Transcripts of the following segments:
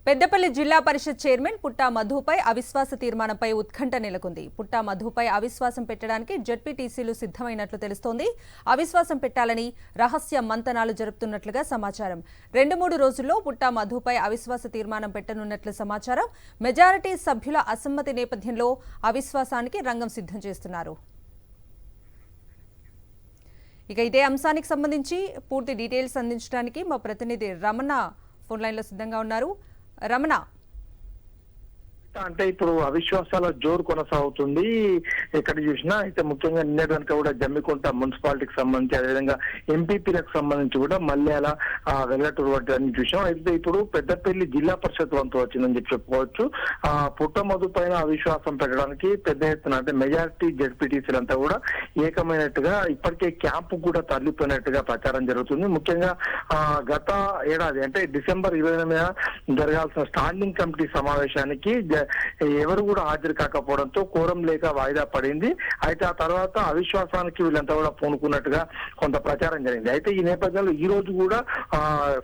పెద్దపల్లి జిల్లా పరిషత్ చైర్మన్ పుట్టా మధుపై అవిశ్వాస తీర్మానంపై ఉత్కంఠ నెలకొంది. పుట్టా మధుపై అవిశ్వాసం పెట్టడానికి జెడ్పీటీసీలు సిద్ధమైనట్లు తెలుస్తోంది. అవిశ్వాసం పెట్టాలని రహస్య మంతనాలు జరుపుతున్నట్లుగా సమాచారం. 2-3 రోజుల్లో పుట్టా మధుపై అవిశ్వాస తీర్మానం పెట్టనున్నట్లు సమాచారం. మెజారిటీ సభ్యుల అసమ్మతి నేపథ్యంలో అవిశ్వాసానికి రంగం సిద్ధం చేస్తున్నారు. ఇక ఇదే అంశానికి సంబంధించి పూర్తి డీటెయిల్స్ అందించడానికి మా ప్రతినిధి రమణ ఫోన్ లైన్లో సిద్ధంగా ఉన్నారు. రమణ, అంటే ఇప్పుడు అవిశ్వాసాల జోరు కొనసాగుతుంది. ఎక్కడ చూసినా అయితే ముఖ్యంగా నిన్నటిదాకా కూడా జమ్మికుంట మున్సిపాలిటీకి సంబంధించి అదేవిధంగా ఎంపీపీలకు సంబంధించి కూడా మల్యాల వెల్లటూరు వంటి అన్ని చూసాం. అయితే ఇప్పుడు పెద్దపల్లి జిల్లా పరిషత్ వంతు వచ్చిందని చెప్పి చెప్పుకోవచ్చు. పుట్టమధు పైన అవిశ్వాసం పెట్టడానికి పెద్ద ఎత్తున అంటే మెజారిటీ జెడ్పీటీసీలంతా కూడా ఏకమైనట్టుగా ఇప్పటికే క్యాంపు కూడా తరలిపోయినట్టుగా ప్రచారం జరుగుతుంది. ముఖ్యంగా గత ఏడాది అంటే డిసెంబర్ 28న జరగాల్సిన స్టాండింగ్ కమిటీ సమావేశానికి ఎవరు కూడా హాజరు కాకపోవడంతో కోరం లేక వాయిదా పడింది. అయితే ఆ తర్వాత అవిశ్వాసానికి వీళ్ళంతా కూడా పూనుకున్నట్టుగా కొంత ప్రచారం జరిగింది. అయితే ఈ నేపథ్యంలో ఈ రోజు కూడా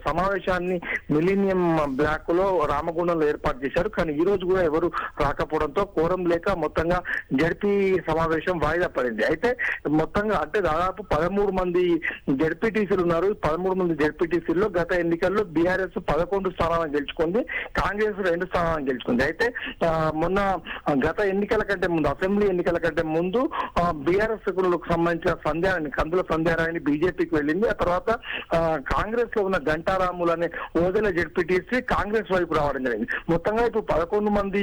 సమావేశాన్ని మిలీనియం బ్లాక్ లో రామగుండంలో ఏర్పాటు చేశారు. కానీ ఈ రోజు కూడా ఎవరు రాకపోవడంతో కోరం లేక మొత్తంగా జడ్పీ సమావేశం వాయిదా పడింది. అయితే మొత్తంగా అంటే దాదాపు 13 మంది జడ్పీటీసీలు ఉన్నారు. 13 మంది జడ్పీటీసీల్లో గత ఎన్నికల్లో బీఆర్ఎస్ 11 స్థానాలను గెలుచుకుంది, కాంగ్రెస్ 2 స్థానాలను గెలుచుకుంది. అయితే మొన్న గత ఎన్నికల కంటే ముందు అసెంబ్లీ ఎన్నికల కంటే ముందు బీఆర్ఎస్ కు సంబంధించిన కందుల సంధ్యారాయని బీజేపీకి వెళ్ళింది. ఆ తర్వాత కాంగ్రెస్ లో ఉన్న గంటారాములు అనే ఓదెల జెడ్పీటీసీ కాంగ్రెస్ వైపు రావడం జరిగింది. మొత్తంగా ఇప్పుడు 11 మంది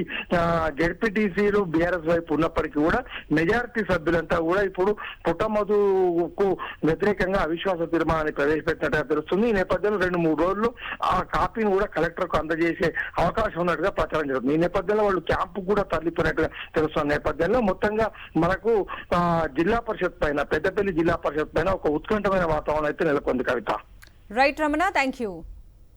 జెడ్పీటీసీలు బీఆర్ఎస్ వైపు ఉన్నప్పటికీ కూడా మెజారిటీ సభ్యులంతా కూడా ఇప్పుడు పుట్టమధుకు వ్యతిరేకంగా అవిశ్వాస తీర్మానాన్ని ప్రవేశపెట్టినట్టుగా తెలుస్తుంది. ఈ నేపథ్యంలో 2-3 రోజుల్లో ఆ కాపీని కూడా కలెక్టర్ కు అందజేసే అవకాశం ఉన్నట్టుగా ప్రచారం జరుగుతుంది. ఈ నేపథ్యంలో వాళ్ళు క్యాంపు కూడా తరలిపోయినట్టుగా తెలుస్తున్న నేపథ్యంలో మొత్తంగా మనకు జిల్లా పరిషత్ పైన పెద్దపల్లి జిల్లా పరిషత్ పైన ఒక ఉత్కంఠమైన వాతావరణం అయితే నెలకొంది. Kavitha. Right Ramana, thank you.